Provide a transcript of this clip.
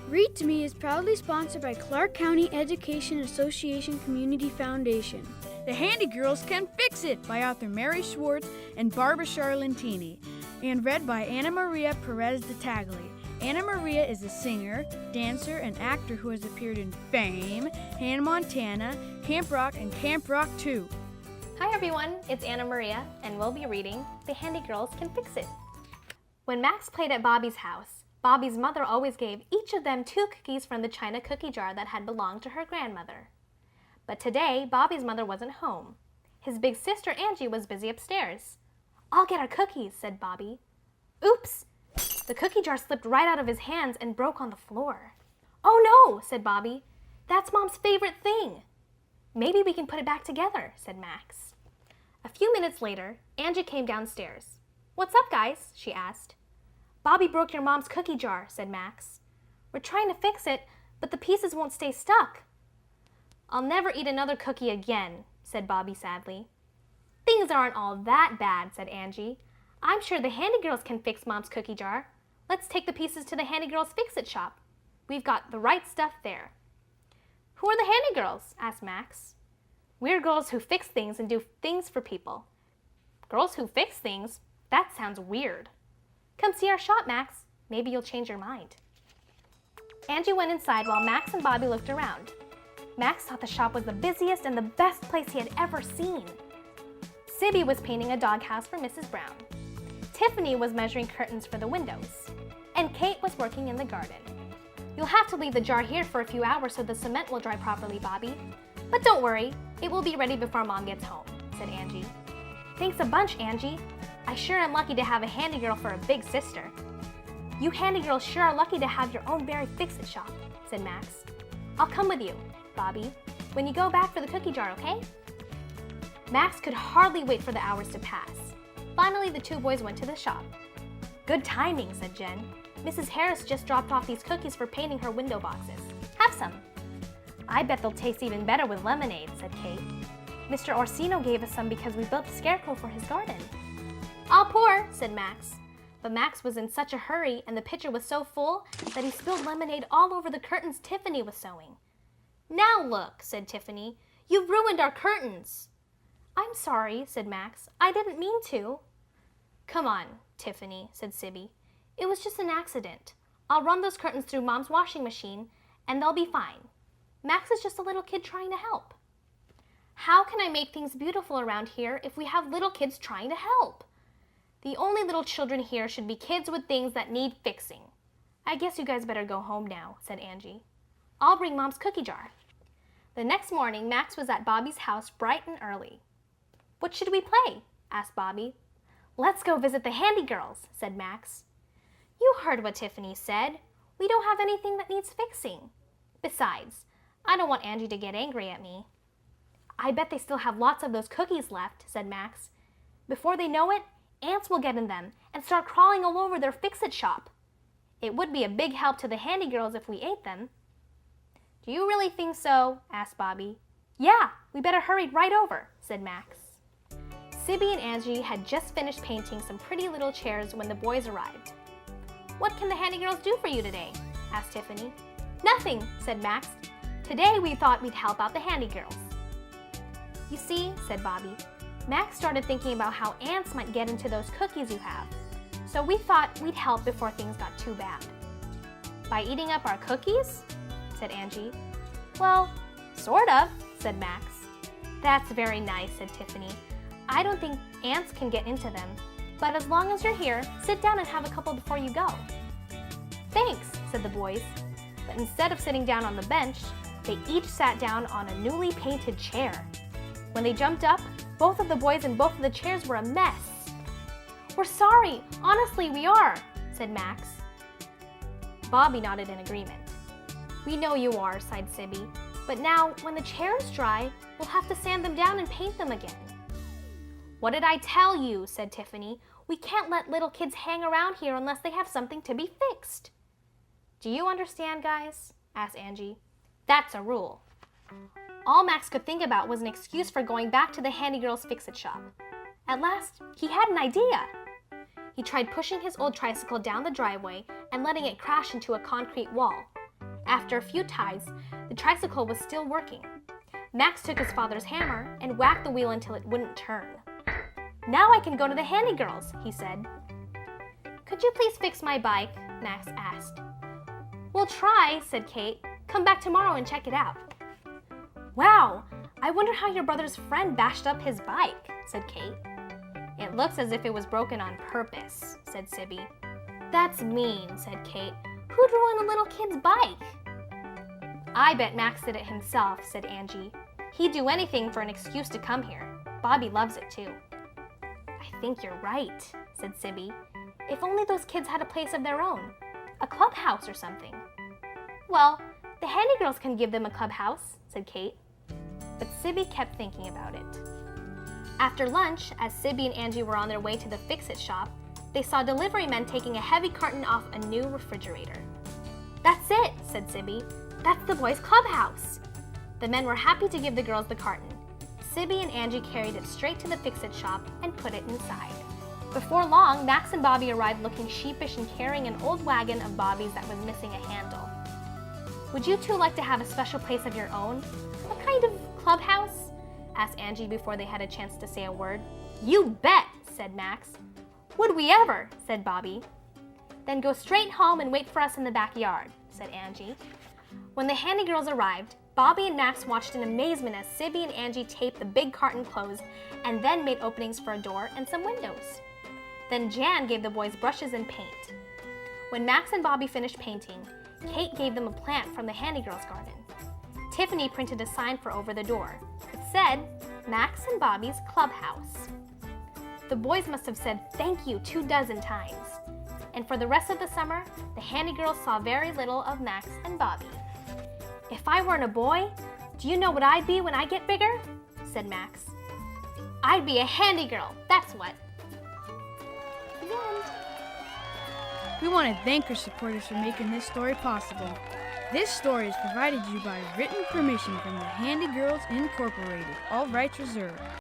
Read to Me is proudly sponsored by Clark County Education Association Community Foundation. The Handy Girls Can Fix It by author Mary Schwartz and Barbara Charlentini, and read by Anna Maria Perez de Tagli. Anna Maria is a singer, dancer, and actor who has appeared in Fame, Hannah Montana, Camp Rock, and Camp Rock 2. Hi everyone, it's Anna Maria, and we'll be reading The Handy Girls Can Fix It. When Max played at Bobby's house, Bobby's mother always gave each of them 2 cookies from the china cookie jar that had belonged to her grandmother. But today, Bobby's mother wasn't home. His big sister Angie was busy upstairs. "I'll get our cookies," said Bobby. Oops! The cookie jar slipped right out of his hands and broke on the floor. "Oh no," said Bobby. "That's Mom's favorite thing." "Maybe we can put it back together," said Max. A few minutes later, Angie came downstairs. "What's up, guys?" she asked. "Bobby broke your mom's cookie jar," said Max. "We're trying to fix it, but the pieces won't stay stuck." "I'll never eat another cookie again," said Bobby sadly. "Things aren't all that bad," said Angie. "I'm sure the Handy Girls can fix Mom's cookie jar. Let's take the pieces to the Handy Girls Fix-It shop. We've got the right stuff there." "Who are the Handy Girls?" asked Max. "We're girls who fix things and do things for people." "Girls who fix things? That sounds weird." "Come see our shop, Max. Maybe you'll change your mind." Angie went inside while Max and Bobby looked around. Max thought the shop was the busiest and the best place he had ever seen. Sibby was painting a doghouse for Mrs. Brown. Tiffany was measuring curtains for the windows. And Kate was working in the garden. "You'll have to leave the jar here for a few hours so the cement will dry properly, Bobby. But don't worry, it will be ready before Mom gets home," said Angie. "Thanks a bunch, Angie. I sure am lucky to have a handy girl for a big sister." "You handy girls sure are lucky to have your own very fix-it shop," said Max. "I'll come with you, Bobby, when you go back for the cookie jar, okay?" Max could hardly wait for the hours to pass. Finally, the 2 boys went to the shop. "Good timing," said Jen. "Mrs. Harris just dropped off these cookies for painting her window boxes. Have some." "I bet they'll taste even better with lemonade," said Kate. "Mr. Orsino gave us some because we built the scarecrow for his garden." "I'll pour," said Max. But Max was in such a hurry and the pitcher was so full that he spilled lemonade all over the curtains Tiffany was sewing. "Now look," said Tiffany. "You've ruined our curtains." "I'm sorry," said Max. "I didn't mean to." "Come on, Tiffany," said Sibby. "It was just an accident. I'll run those curtains through Mom's washing machine and they'll be fine. Max is just a little kid trying to help." "How can I make things beautiful around here if we have little kids trying to help? The only little children here should be kids with things that need fixing." "I guess you guys better go home now," said Angie. "I'll bring Mom's cookie jar." The next morning, Max was at Bobby's house bright and early. "What should we play?" asked Bobby. "Let's go visit the Handy Girls," said Max. "You heard what Tiffany said. We don't have anything that needs fixing. Besides, I don't want Angie to get angry at me." "I bet they still have lots of those cookies left," said Max. "Before they know it, ants will get in them and start crawling all over their fix-it shop. It would be a big help to the Handy Girls if we ate them." "Do you really think so?" asked Bobby. "Yeah, we better hurry right over," said Max. Sibby and Angie had just finished painting some pretty little chairs when the boys arrived. "What can the Handy Girls do for you today?" asked Tiffany. "Nothing," said Max. "Today we thought we'd help out the Handy Girls." "You see," said Bobby, "Max started thinking about how ants might get into those cookies you have. So we thought we'd help before things got too bad." "By eating up our cookies?" said Angie. "Well, sort of," said Max. "That's very nice," said Tiffany. "I don't think ants can get into them. But as long as you're here, sit down and have a couple before you go." "Thanks," said the boys. But instead of sitting down on the bench, they each sat down on a newly painted chair. When they jumped up, both of the boys in both of the chairs were a mess. "We're sorry, honestly we are," said Max. Bobby nodded in agreement. "We know you are," sighed Sibby. "But now, when the chairs dry, we'll have to sand them down and paint them again." "What did I tell you?" said Tiffany. "We can't let little kids hang around here unless they have something to be fixed." "Do you understand, guys?" asked Angie. "That's a rule." All Max could think about was an excuse for going back to the Handy Girls Fix-It shop. At last, he had an idea. He tried pushing his old tricycle down the driveway and letting it crash into a concrete wall. After a few ties, the tricycle was still working. Max took his father's hammer and whacked the wheel until it wouldn't turn. "Now I can go to the Handy Girls," he said. "Could you please fix my bike?" Max asked. "We'll try," said Kate. "Come back tomorrow and check it out." "Wow, I wonder how your brother's friend bashed up his bike," said Kate. "It looks as if it was broken on purpose," said Sibby. "That's mean," said Kate. "Who'd ruin a little kid's bike?" "I bet Max did it himself," said Angie. "He'd do anything for an excuse to come here. Bobby loves it too." "I think you're right," said Sibby. "If only those kids had a place of their own, a clubhouse or something." "Well, the Handy Girls can give them a clubhouse," said Kate. But Sibby kept thinking about it. After lunch, as Sibby and Angie were on their way to the Fix-It shop, they saw delivery men taking a heavy carton off a new refrigerator. "That's it," said Sibby. "That's the boys' clubhouse." The men were happy to give the girls the carton. Sibby and Angie carried it straight to the Fix-It shop and put it inside. Before long, Max and Bobby arrived looking sheepish and carrying an old wagon of Bobby's that was missing a handle. "Would you two like to have a special place of your own? What kind of clubhouse?" asked Angie before they had a chance to say a word. "You bet," said Max. "Would we ever?" said Bobby. "Then go straight home and wait for us in the backyard," said Angie. When the Handy Girls arrived, Bobby and Max watched in amazement as Sibby and Angie taped the big carton closed and then made openings for a door and some windows. Then Jan gave the boys brushes and paint. When Max and Bobby finished painting, Kate gave them a plant from the Handy Girls garden. Tiffany printed a sign for over the door. It said, "Max and Bobby's Clubhouse." The boys must have said thank you 24 times. And for the rest of the summer, the Handy Girls saw very little of Max and Bobby. "If I weren't a boy, do you know what I'd be when I get bigger?" said Max. "I'd be a Handy Girl, that's what." The end. We want to thank our supporters for making this story possible. This story is provided to you by written permission from the Handy Girls Incorporated, all rights reserved.